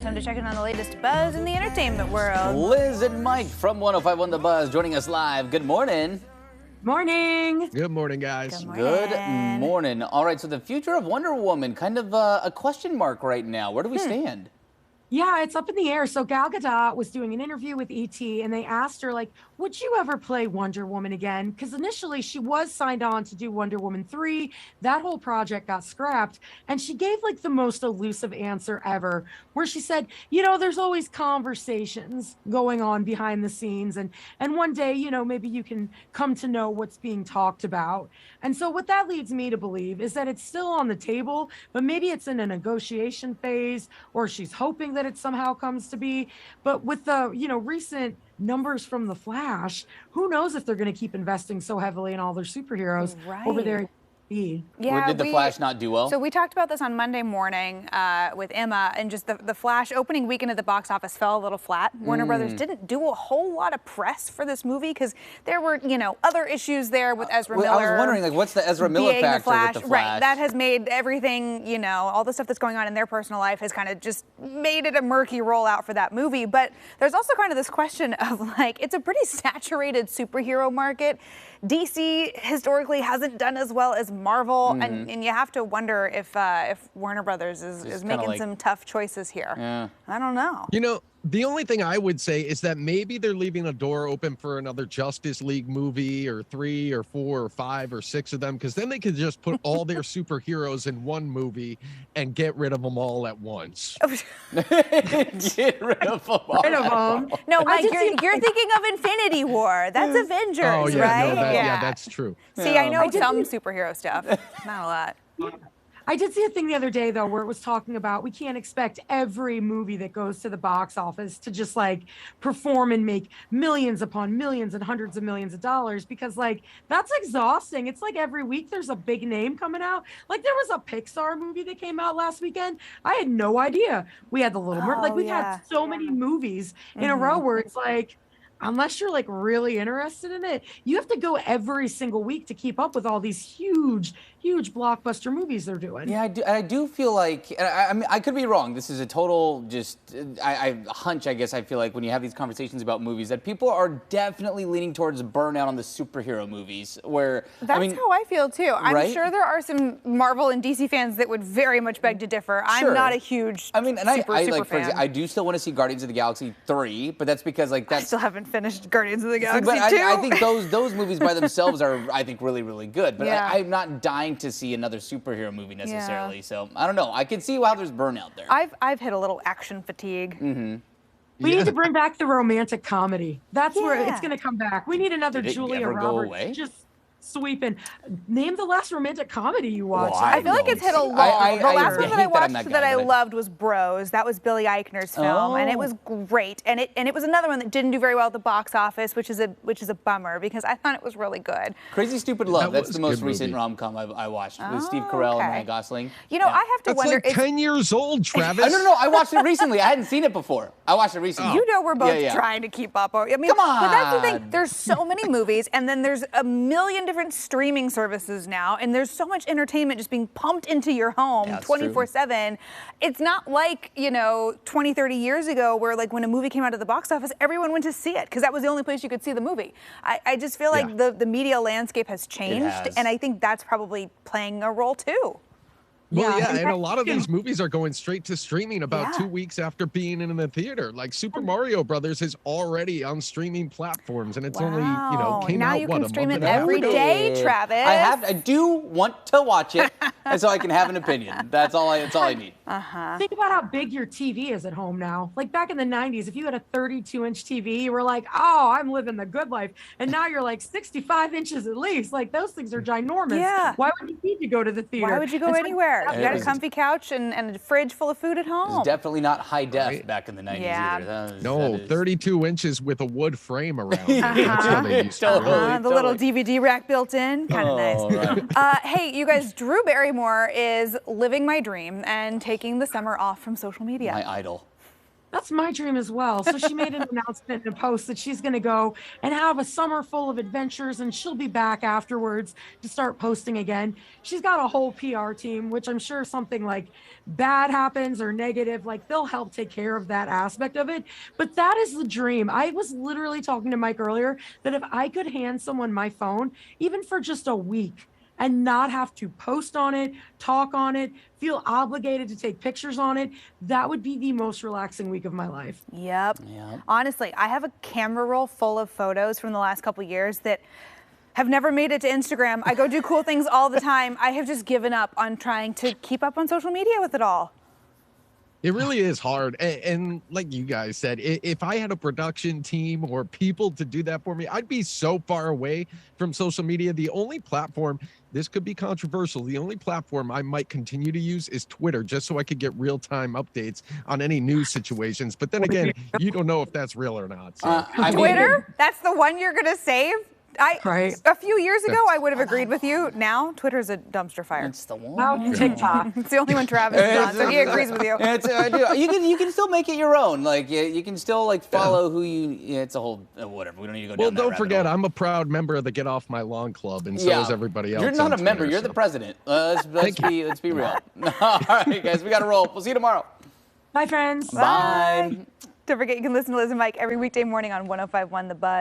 Time to check in on the latest buzz in the entertainment world. Liz and Mike from 105.1 The Buzz joining us live. Good morning. Morning. Good morning, guys. Good morning. Good morning. All right, so the future of Wonder Woman, kind of a question mark right now. Where do we stand? Yeah, it's up in the air. So Gal Gadot was doing an interview with ET and they asked her, like, would you ever play Wonder Woman again? Because initially she was signed on to do Wonder Woman 3. That whole project got scrapped. And she gave like the most elusive answer ever, where she said, you know, there's always conversations going on behind the scenes. And one day, you know, maybe you can come to know what's being talked about. And so what that leads me to believe is that it's still on the table, but maybe it's in a negotiation phase, or she's hoping that it somehow comes to be. But with the, you know, recent numbers from The Flash, who knows if they're going to keep investing so heavily in all their superheroes over there. Yeah, Did The Flash not do well? So we talked about this on Monday morning with Emma, and just the Flash opening weekend at the box office fell a little flat. Warner Brothers didn't do a whole lot of press for this movie because there were, you know, other issues there with Ezra Miller. I was wondering, like, what's the Ezra Miller factor with The Flash? Right, that has made everything, you know, all the stuff that's going on in their personal life has kind of just made it a murky rollout for that movie. But there's also kind of this question of, like, it's a pretty saturated superhero market. DC historically hasn't done as well as Marvel, and you have to wonder if Warner Brothers is making some tough choices here. Yeah. I don't know. You know, the only thing I would say is that maybe they're leaving a door open for another Justice League movie, or 3 or 4 or 5 or 6 of them, because then they could just put all their superheroes in one movie and get rid of them all at once. Get rid of them all. No, Mike, you're thinking of Infinity War. That's Avengers, Oh, yeah, right? no, yeah, that's true. See, I know some superhero stuff, not a lot. I did see a thing the other day, though, where it was talking about we can't expect every movie that goes to the box office to just like perform and make millions upon millions and hundreds of millions of dollars, because like that's exhausting. It's like every week there's a big name coming out. Like there was a Pixar movie that came out last weekend. I had no idea. We had The Little Mermaid. Like we've had so many movies in a row where it's like, unless you're like really interested in it, you have to go every single week to keep up with all these huge blockbuster movies they're doing. Yeah, I do feel like, and I mean, I could be wrong. This is a total hunch, I guess. I feel like when you have these conversations about movies, that people are definitely leaning towards burnout on the superhero movies. Where That's how I feel too. I'm sure there are some Marvel and DC fans that would very much beg to differ. I'm not a huge. I mean, and super like, for fan. example, I do still want to see Guardians of the Galaxy 3, but that's because like that's. I still haven't finished Guardians of the Galaxy But 2. I think those movies by themselves are, I think, really, really good. But I'm not dying to see another superhero movie necessarily. Yeah. So I don't know. I can see how there's burnout there. I've hit a little action fatigue. We need to bring back the romantic comedy. That's where it's going to come back. We need another Julia Roberts just sweeping. Name the last romantic comedy you watched. Well, I feel like it's hit a lull. The last one that I watched that I loved was Bros. That was Billy Eichner's film, and it was great. And it was another one that didn't do very well at the box office, which is a bummer because I thought it was really good. Crazy Stupid Love. That's the most recent rom-com I watched with Steve Carell and Ryan Gosling. You know, I have to wonder. That's like 10 years old, Travis. No. I watched it recently. I hadn't seen it before. I watched it recently. You know, we're both trying to keep up. I mean, come on. But that's the thing. There's so many movies, and then there's a million different streaming services now, and there's so much entertainment just being pumped into your home 24/7. It's not like, you know, 20, 30 years ago where like when a movie came out of the box office, everyone went to see it because that was the only place you could see the movie. I just feel like the media landscape has changed, and I think that's probably playing a role too. Well, yeah, and a lot of these movies are going straight to streaming about 2 weeks after being in the theater. Like Super Mario Brothers is already on streaming platforms, and it's only, you know, came now out, you what, can a stream month it and a half every ago? day, Travis. I do want to watch it, and so I can have an opinion. That's all I need. Think about how big your TV is at home now. Like back in the 90s, if you had a 32-inch TV, you were like, oh, I'm living the good life. And now you're like 65 inches at least. Like those things are ginormous. Yeah. Why would you need to go to the theater? Why would you go anywhere? You got a comfy couch and a fridge full of food at home. It's definitely not high def back in the 90s either. No, 32 inches with a wood frame around it. That's how they used to the little DVD rack built in. Kind of nice. Right. Hey, you guys, Drew Barrymore is living my dream and taking the summer off from social media. My idol. That's my dream as well. So she made an announcement in a post that she's going to go and have a summer full of adventures, and she'll be back afterwards to start posting again. She's got a whole PR team, which I'm sure something like bad happens or negative, like they'll help take care of that aspect of it. But that is the dream. I was literally talking to Mike earlier that if I could hand someone my phone, even for just a week, and not have to post on it, talk on it, feel obligated to take pictures on it, that would be the most relaxing week of my life. Yep. Honestly, I have a camera roll full of photos from the last couple of years that have never made it to Instagram. I go do cool things all the time. I have just given up on trying to keep up on social media with it all. It really is hard. And like you guys said, if I had a production team or people to do that for me, I'd be so far away from social media. The only platform, this could be controversial, the only platform I might continue to use is Twitter, just so I could get real-time updates on any news situations. But then again, you don't know if that's real or not. So. Twitter? That's the one you're going to save? Right. A few years ago, I would have agreed with you. Now, Twitter's a dumpster fire. It's the one. Now TikTok. It's the only one Travis is on, so he agrees with you. You can still make it your own. Like you can still like follow who you. Yeah, it's a whole whatever. We don't need to go down Well, that don't rabbit forget, hole. I'm a proud member of the Get Off My Lawn Club, and so is everybody else. You're not a member. Twitter, You're the president. Let's be real. All right, guys, we got to roll. We'll see you tomorrow. Bye, friends. Bye. Don't forget, you can listen to Liz and Mike every weekday morning on 105.1 The Buzz.